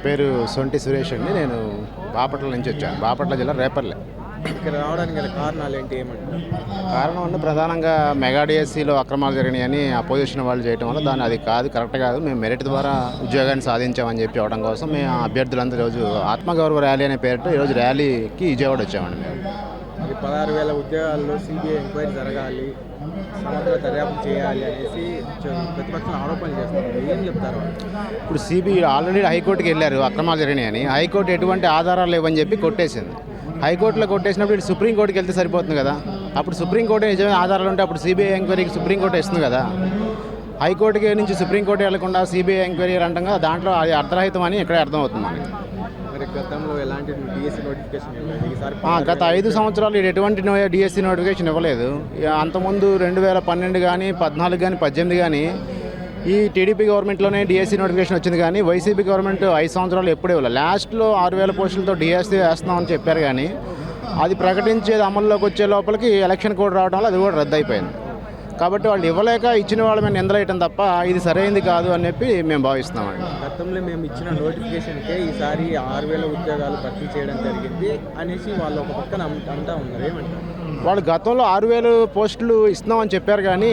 పేరు సొంటి సురేష్ అండి. నేను బాపట్ల నుంచి వచ్చాను. బాపట్ల జిల్లా రేపల్లె. ఇక్కడ రావడానికి గల కారణాలు ఏంటి ఏమంటారు? కారణం అంటే ప్రధానంగా మెగా డిఎస్సిలో అక్రమాలు జరిగినాయని అపోజిషన్ వాళ్ళు చేయడం వల్ల అది కాదు, కరెక్ట్ కాదు, మేము మెరిట్ ద్వారా ఉద్యోగాన్ని సాధించామని చెప్పి అవడం కోసం మేము అభ్యర్థులందరూ ఈరోజు ఆత్మగౌరవ ర్యాలీ అనే పేరుతో ఈరోజు ర్యాలీకి విజయవాడ వచ్చామండి. మేము మరి 16,000 ఉద్యోగాల్లో సిబిఐ ఎంక్వైరీ జరగాలి, సమగ్ర దర్యాప్తు చేయాలి అనేసి ప్రతిపక్షం ఆరోపణలు చేస్తున్నారు. ఏం చెప్తారు? ఇప్పుడు సిబిఐ ఆల్రెడీ హైకోర్టుకి వెళ్ళారు అక్రమాలు జరిగినాయని. హైకోర్టు ఎటువంటి ఆధారాలు లేవని చెప్పి కొట్టేసింది. హైకోర్టులో కొట్టేసినప్పుడు ఇటు సుప్రీంకోర్టుకి వెళ్తే సరిపోతుంది కదా. అప్పుడు సుప్రీంకోర్టు నిజమైన ఆధారాలు ఉంటే అప్పుడు సిబిఐ ఎంక్వైరీకి సుప్రీంకోర్టు ఇస్తుంది కదా. హైకోర్టుకి నుంచి సుప్రీంకోర్టు వెళ్లకుండా సిబిఐ ఎంక్వైరీ అంటాం కదా, దాంట్లో అది అర్ధరహితం అని ఇక్కడే అర్థమవుతుంది మనకి. మరి గతంలో ఎలాంటి డిఎస్సి నోటిఫికేషన్ ఇవ్వలేదు. ఈసారి గత 5 సంవత్సరాలు ఎటువంటి డిఎస్సి నోటిఫికేషన్ ఇవ్వలేదు. అంతకుముందు 2012 కానీ 14 కానీ 18 కానీ ఈ టీడీపీ గవర్నమెంట్లోనే డిఎస్సి నోటిఫికేషన్ వచ్చింది. కానీ వైసీపీ గవర్నమెంట్ 5 సంవత్సరాలు ఎప్పుడూ ఇవ్వలేదు. లాస్ట్లో 6,000 పోస్టులతో డిఎస్సి వేస్తున్నామని చెప్పారు. కానీ అది ప్రకటించేది అమల్లోకి వచ్చే లోపలికి ఎలక్షన్ కోడ్ రావడం వల్ల అది కూడా రద్దు అయిపోయింది. కాబట్టి వాళ్ళు ఇవ్వలేక ఇచ్చిన వాళ్ళ మీద నిందలేయటం తప్ప ఇది సరైనది కాదు అని చెప్పి మేము భావిస్తున్నామండి. గతంలో మేము ఇచ్చిన నోటిఫికేషన్కే ఈసారి 6,000 ఉద్యోగాలు భర్తీ చేయడం జరిగింది అనేసి వాళ్ళు ఒక పక్కన అంటా ఉన్నారు. ఏమంటారు? వాళ్ళు గతంలో 6,000 పోస్టులు ఇస్తున్నామని చెప్పారు. కానీ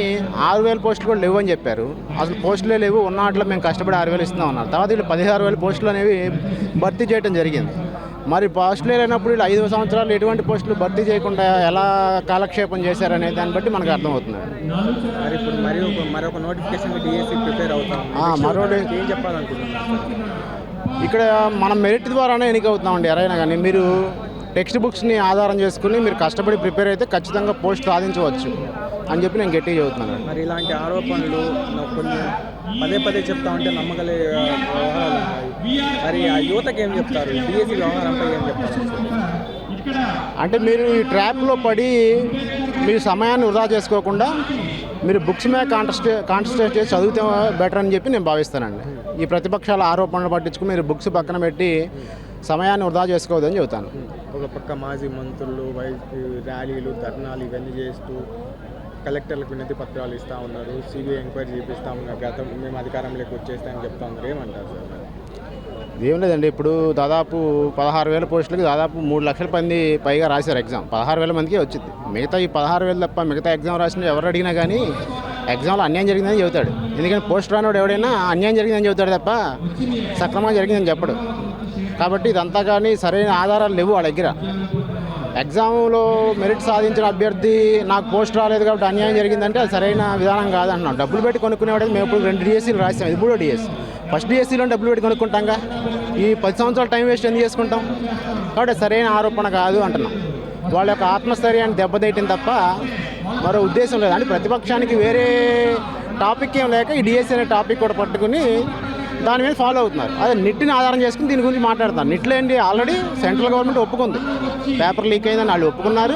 6,000 పోస్టులు కూడా లేవు అని చెప్పారు. అసలు పోస్టులే లేవు, ఉన్న వాటిలో మేము కష్టపడి 6,000 ఇస్తున్నాం అన్నారు. తర్వాత వీళ్ళు 16,000 పోస్టులు అనేవి భర్తీ చేయడం జరిగింది. మరి పోస్టులు లేనప్పుడు వీళ్ళు 5 సంవత్సరాలు ఎటువంటి పోస్టులు భర్తీ చేయకుండా ఎలా కాలక్షేపం చేశారనే దాన్ని బట్టి మనకు అర్థమవుతుంది. మరి ఇప్పుడు మరొక నోటిఫికేషన్ డిఎస్సి ప్రిపేర్ అవుతాం, ఏం చెప్పాలనుకుంటున్నారు? ఇక్కడ మనం మెరిట్ ద్వారానే ఎన్నికవుతున్నామండి. ఎవరైనా కానీ మీరు టెక్స్ట్ బుక్స్ని ఆధారం చేసుకుని మీరు కష్టపడి ప్రిపేర్ అయితే ఖచ్చితంగా పోస్ట్ సాధించవచ్చు అని చెప్పి నేను గట్టిగా చెబుతున్నాను. మరి ఇలాంటి ఆరోపణలు కొన్ని పదే చెప్తా ఉంటే నమ్మగలే వ్యవహారాలు ఉన్నాయి. మరి ఆ యువతకి ఏం చెప్తారు? డిఎస్సి వ్యవహారంపై ఏం చెప్తారు? అంటే మీరు ఈ ట్రాప్లో పడి మీ సమయాన్ని వృధా చేసుకోకుండా మీరు బుక్స్ మీద కాన్సన్ట్రేట్ చేసి చదివితే బెటర్ అని చెప్పి నేను భావిస్తానండి. ఈ ప్రతిపక్షాల ఆరోపణలు పట్టించుకుని మీరు బుక్స్ పక్కన పెట్టి సమయాన్ని వృధా చేసుకోవద్దని చెబుతాను. ఒక పక్క మాజీ మంత్రులు ర్యాలీలు, ధర్నాలు ఇవన్నీ చేస్తూ కలెక్టర్లకు వినతి పత్రాలు ఇస్తూ ఉన్నారు, సిబిఐ ఎంక్వైరీ చేపిస్తాము, గతం మేము అధికారంలోకి వచ్చేస్తామని చెప్తా ఉన్నారు. ఏమంటారు సార్? ఏం లేదండి, ఇప్పుడు దాదాపు 16,000 పోస్టులకి దాదాపు 3 లక్షల మంది పైగా రాశారు ఎగ్జామ్. 16,000 మందికి వచ్చింది. మిగతా ఈ 16,000 తప్ప మిగతా ఎగ్జామ్ రాసిన ఎవరు అడిగినా కానీ ఎగ్జామ్లో అన్యాయం జరిగిందని చెబుతాడు. ఎందుకంటే పోస్ట్ రానివాడు ఎవడైనా అన్యాయం జరిగిందని చెబుతాడు తప్ప సక్రమంగా జరిగిందని చెప్పడు. కాబట్టి ఇదంతా కానీ సరైన ఆధారాలు లేవు వాళ్ళ దగ్గర. ఎగ్జామ్లో మెరిట్ సాధించిన అభ్యర్థి నాకు పోస్ట్ రాలేదు కాబట్టి అన్యాయం జరిగిందంటే అది సరైన విధానం కాదంటున్నాం. డబ్బులు పెట్టి కొనుక్కునేవాడు. మేము ఇప్పుడు 2 డిఎస్సీలు రాసాం, ఇది 3వ డిఎస్సీ. ఫస్ట్ డిఎస్సీలో డబ్బులు పెట్టి కొనుక్కుంటాంగా, ఈ 10 సంవత్సరాలు టైం వేస్ట్ ఎందుకు చేసుకుంటాం? కాబట్టి సరైన ఆరోపణ కాదు అంటున్నాం. వాళ్ళ యొక్క ఆత్మస్థైర్యాన్ని దెబ్బతీయటం తప్ప మరో ఉద్దేశం లేదు. అంటే ప్రతిపక్షానికి వేరే టాపిక్ ఏం లేక ఈ డిఎస్సీ అనే టాపిక్ కూడా పట్టుకుని దాని మీద ఫాలో అవుతున్నారు. అదే నిట్ని ఆధారం చేసుకుని దీని గురించి మాట్లాడుతున్నారు. నిట్లో ఏంటి, ఆల్రెడీ సెంట్రల్ గవర్నమెంట్ ఒప్పుకుంది, పేపర్ లీక్ అయిందని వాళ్ళు ఒప్పుకున్నారు.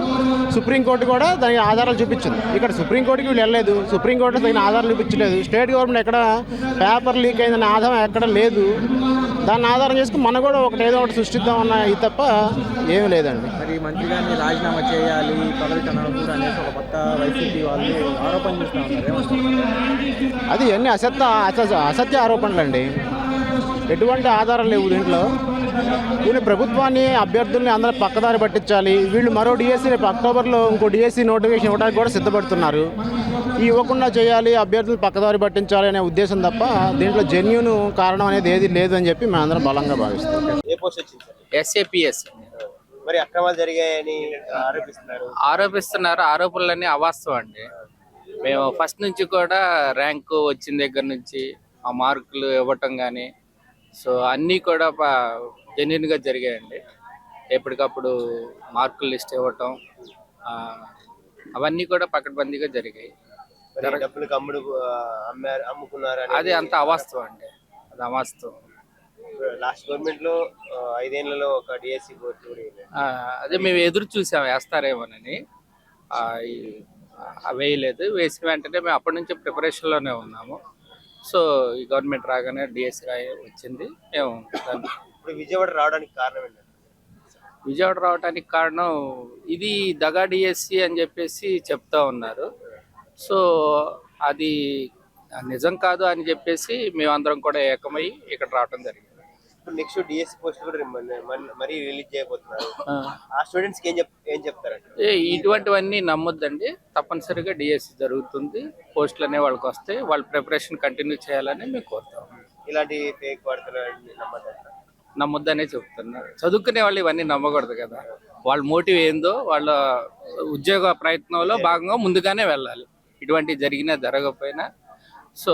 సుప్రీంకోర్టు కూడా దానికి ఆధారాలు చూపించింది. ఇక్కడ సుప్రీంకోర్టుకి వీళ్ళు వెళ్ళలేదు, సుప్రీంకోర్టు తగిన ఆధారాలు చూపించలేదు. స్టేట్ గవర్నమెంట్ ఎక్కడ పేపర్ లీక్ అయిందనే ఆధారం ఎక్కడ లేదు. దాన్ని ఆధారం చేసుకుని మనం కూడా ఏదో ఒకటి సృష్టిద్దామన్న ఇది తప్ప ఏమీ లేదండి. మరి మంత్రి గారిని రాజీనామా చేయాలి, పదవికి అనకూడదు అనేసి ఒక పక్క వైసీపీ వాళ్ళు ఆరోపణ చేస్తూ ఉన్నారు. అది అన్ని అసత్య ఆరోపణలు అండి. ఎటువంటి ఆధారాలు లేవు దీంట్లో. వీళ్ళు ప్రభుత్వాన్ని, అభ్యర్థుల్ని అందరూ పక్కదారి పట్టించాలి. వీళ్ళు మరో డిఎస్సీ రేపు అక్టోబర్లో ఇంకో డిఎస్సీ నోటిఫికేషన్ ఇవ్వడానికి కూడా సిద్ధపడుతున్నారు. ఇవ్వకుండా చేయాలి, అభ్యర్థులు పక్కదారి పట్టించాలి అనే ఉద్దేశం తప్ప దీంట్లో జెన్యూన్ కారణం అనేది ఏది లేదు అని చెప్పి మేము అందరం బలంగా భావిస్తాం. ఏ పోస్ట్ వచ్చింది సార్? ఎస్ఏపిఎస్. మరి అక్రమాలు జరిగాయని ఆరోపిస్తున్నారు. ఆరోపణలన్నీ అవాస్తవం అండి. మేము ఫస్ట్ నుంచి కూడా ర్యాంకు వచ్చిన దగ్గర నుంచి ఆ మార్కులు ఇవ్వటం కానీ సో అన్నీ కూడా జెన్యూన్గా జరిగాయండి. ఎప్పటికప్పుడు మార్కులు లిస్ట్ ఇవ్వటం అవన్నీ కూడా పకడ్బందీగా జరిగాయి. అది అంత అవాస్తవం అండి, అది అవాస్తవం. లాస్ట్ గవర్నమెంట్ లో 5 ఏళ్లలో ఒక డిఎస్సి అదే మేము ఎదురు చూసాం వేస్తారేమోనని. వేయలేదు. వేసిన వెంటనే మేము అప్పటి నుంచి ప్రిపరేషన్లోనే ఉన్నాము. సో ఈ గవర్నమెంట్ రాగానే డిఎస్సి వచ్చింది. మేము ఇప్పుడు విజయవాడ రావడానికి కారణం ఏంటంటే, విజయవాడ రావడానికి కారణం ఇది దగా డిఎస్సి అని చెప్పేసి చెప్తా ఉన్నారు. సో అది నిజం కాదు అని చెప్పేసి మేమందరం కూడా ఏకమై ఇక్కడ రావడం జరిగింది. ఇప్పుడు నెక్స్ట్ డిఎస్సి పోస్ట్ కూడా మరీ రిలీజ్ చేయబోతున్నారు. ఆ. ఆ స్టూడెంట్స్ కి ఏం చెప్తారండి? ఇటువంటివన్నీ నమ్మొద్దండి. తప్పనిసరిగా డిఎస్సి జరుగుతుంది, పోస్టులు అనే వాళ్ళకి వస్తాయి. వాళ్ళ ప్రిపరేషన్ కంటిన్యూ చేయాలని మేము కోరుతాం. ఇలాంటి ఫేక్ వార్తలు నమ్మొద్దనే చెప్తున్నారు. చదువుకునే వాళ్ళు ఇవన్నీ నమ్మకూడదు కదా. వాళ్ళ మోటివ్ ఏందో, వాళ్ళ ఉద్యోగ ప్రయత్నంలో భాగంగా ముందుగానే వెళ్ళాలి. ఇటువంటి జరిగినా జరగకపోయినా సో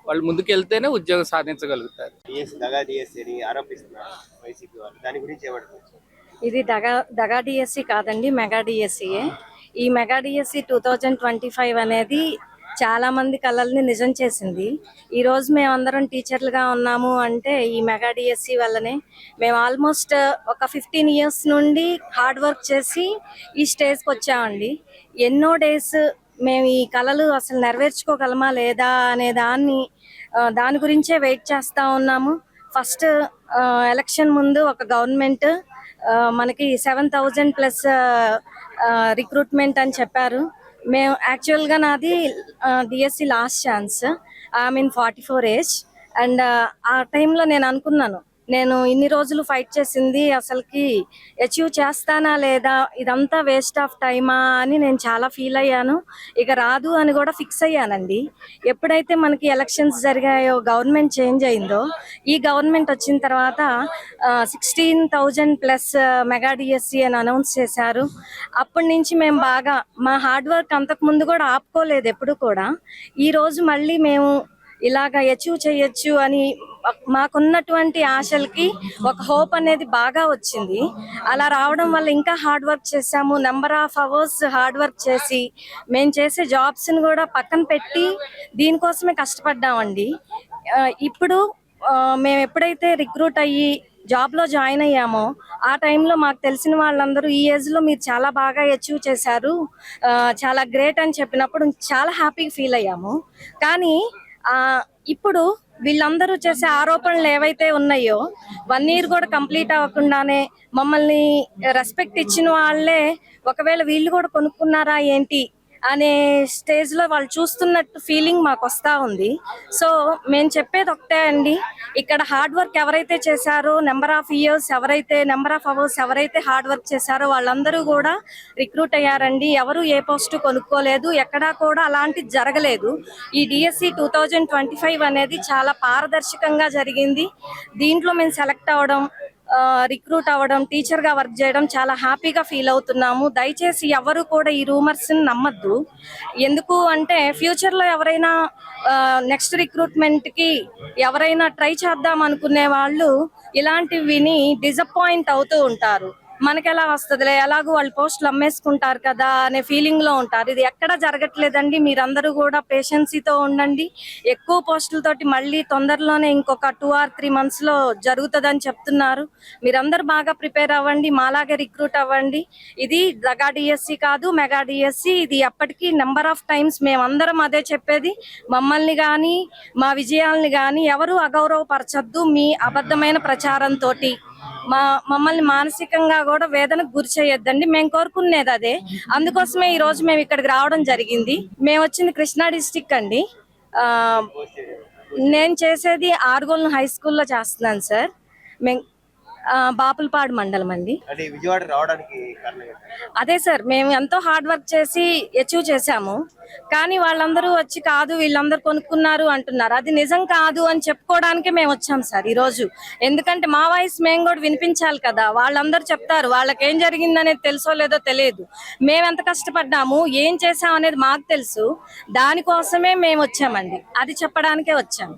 వాళ్ళు ముందుకెళ్తేనే ఉద్యోగం సాధించగలుగుతారు. డిఎస్సి అని ఆరోపిస్తున్నారు వైసీపీ వాళ్ళు. దాని గురించి ఏమంటారు? ఇది దగా డిఎస్సి కాదండి, మెగా డిఎస్సియే. ఈ మెగా డిఎస్సి 2025 అనేది చాలా మంది కళల్ని నిజం చేసింది. ఈ రోజు మేమందరం టీచర్లుగా ఉన్నాము అంటే ఈ మెగా డిఎస్సి వల్లనే. మేము ఆల్మోస్ట్ ఒక 15 years నుండి హార్డ్ వర్క్ చేసి ఈ స్టేజ్కి వచ్చామండి. ఎన్నో డేస్ మేము ఈ కళలు అసలు నెరవేర్చుకోగలమా లేదా అనే దాని గురించే వెయిట్ చేస్తూ ఉన్నాము. ఫస్ట్ ఎలక్షన్ ముందు ఒక గవర్నమెంట్ మనకి 7,000+ రిక్రూట్మెంట్ అని చెప్పారు. మేము యాక్చువల్గా నాది DSC last chance. I mean 44 age. And ఆ టైంలో నేను అనుకున్నాను, నేను ఇన్ని రోజులు ఫైట్ చేసింది అసలుకి అచీవ్ చేస్తానా లేదా, ఇదంతా వేస్ట్ ఆఫ్ టైమా అని నేను చాలా ఫీల్ అయ్యాను. ఇక రాదు అని కూడా ఫిక్స్ అయ్యానండి. ఎప్పుడైతే మనకి ఎలక్షన్స్ జరిగాయో, గవర్నమెంట్ చేంజ్ అయిందో, ఈ గవర్నమెంట్ వచ్చిన తర్వాత 16,000+ మెగా డిఎస్సి అని అనౌన్స్ చేశారు. అప్పటి నుంచి మేము బాగా మా హార్డ్ వర్క్ అంతకుముందు కూడా ఆపుకోలేదు ఎప్పుడు కూడా. ఈరోజు మళ్ళీ మేము ఇలాగ అచీవ్ చేయొచ్చు అని మాకున్నటువంటి ఆశలకి ఒక హోప్ అనేది బాగా వచ్చింది. అలా రావడం వల్ల ఇంకా హార్డ్ వర్క్ చేసాము. Number of hours hard work చేసి మేము చేసే జాబ్స్ని కూడా పక్కన పెట్టి దీనికోసమే కష్టపడ్డామండి. ఇప్పుడు మేము ఎప్పుడైతే రిక్రూట్ అయ్యి జాబ్లో జాయిన్ అయ్యామో ఆ టైంలో మాకు తెలిసిన వాళ్ళందరూ ఈ ఏజ్లో మీరు చాలా బాగా అచీవ్ చేశారు, చాలా గ్రేట్ అని చెప్పినప్పుడు చాలా హ్యాపీగా ఫీల్ అయ్యాము. కానీ ఇప్పుడు వీళ్ళందరూ చేసే ఆరోపణలు ఏవైతే ఉన్నాయో 1 year కూడా కంప్లీట్ అవ్వకుండానే మమ్మల్ని రెస్పెక్ట్ ఇచ్చిన వాళ్ళే ఒకవేళ వీళ్ళు కూడా కొనుక్కున్నారా ఏంటి అనే స్టేజ్లో వాళ్ళు చూస్తున్నట్టు ఫీలింగ్ మాకు వస్తూ ఉంది. సో మేము చెప్పేది ఒకటే అండి, ఇక్కడ హార్డ్ వర్క్ ఎవరైతే చేశారో, నెంబర్ ఆఫ్ అవర్స్ ఎవరైతే హార్డ్ వర్క్ చేశారో వాళ్ళందరూ కూడా రిక్రూట్ అయ్యారండి. ఎవరు ఏ పోస్టు కొనుక్కోలేదు, ఎక్కడా కూడా అలాంటిది జరగలేదు. ఈ డిఎస్సి 2025 అనేది చాలా పారదర్శకంగా జరిగింది. దీంట్లో మేము సెలెక్ట్ అవ్వడం, రిక్రూట్ అవ్వడం, టీచర్గా వర్క్ చేయడం చాలా హ్యాపీగా ఫీల్ అవుతున్నాము. దయచేసి ఎవరు కూడా ఈ రూమర్స్ని నమ్మద్దు. ఎందుకు అంటే ఫ్యూచర్లో ఎవరైనా నెక్స్ట్ రిక్రూట్మెంట్కి ఎవరైనా ట్రై చేద్దాం అనుకునే వాళ్ళు ఇలాంటివి విని డిసప్పాయింట్ అవుతూ ఉంటారు. మనకెలా వస్తుందిలే, ఎలాగో వాళ్ళు పోస్టులు అమ్మేసుకుంటారు కదా అనే ఫీలింగ్లో ఉంటారు. ఇది ఎక్కడ జరగట్లేదండి. మీరందరూ కూడా పేషెన్సీతో ఉండండి. ఎక్కువ పోస్టులతోటి మళ్ళీ తొందరలోనే ఇంకొక 2 or 3 monthsలో జరుగుతుందని చెప్తున్నారు. మీరందరూ బాగా ప్రిపేర్ అవ్వండి, మాలాగే రిక్రూట్ అవ్వండి. ఇది దగా డిఎస్సి కాదు, మెగా డిఎస్సి. ఇది ఎప్పటికీ నెంబర్ ఆఫ్ టైమ్స్ మేమందరం అదే చెప్పేది. మమ్మల్ని కానీ మా విజయాల్ని కానీ ఎవరు అగౌరవపరచద్దు మీ అబద్ధమైన ప్రచారంతో. మమ్మల్ని మానసికంగా కూడా వేదనకు గురి చేయొద్దండి. మేము కోరుకునేది అదే. అందుకోసమే ఈ రోజు మేము ఇక్కడికి రావడం జరిగింది. మేము వచ్చింది కృష్ణా డిస్టిక్ అండి. నేను చేసేది ఆర్గోల్ హై స్కూల్లో చేస్తున్నాను సార్. మేము బాపులపాడు మండలం అండి. విజయవాడ రావడానికి అదే సార్, మేము ఎంతో హార్డ్ వర్క్ చేసి అచీవ్ చేశాము. కానీ వాళ్ళందరూ వచ్చి కాదు వీళ్ళందరూ కొనుక్కున్నారు అంటున్నారు. అది నిజం కాదు అని చెప్పుకోవడానికే మేము వచ్చాం సార్ ఈరోజు. ఎందుకంటే మా వాయిస్ మేము కూడా వినిపించాలి కదా. వాళ్ళందరూ చెప్తారు, వాళ్ళకి ఏం జరిగిందనేది తెలుసో లేదో తెలియదు. మేము ఎంత కష్టపడ్డాము, ఏం చేసాం అనేది మాకు తెలుసు. దానికోసమే మేము వచ్చామండి, అది చెప్పడానికే వచ్చాము.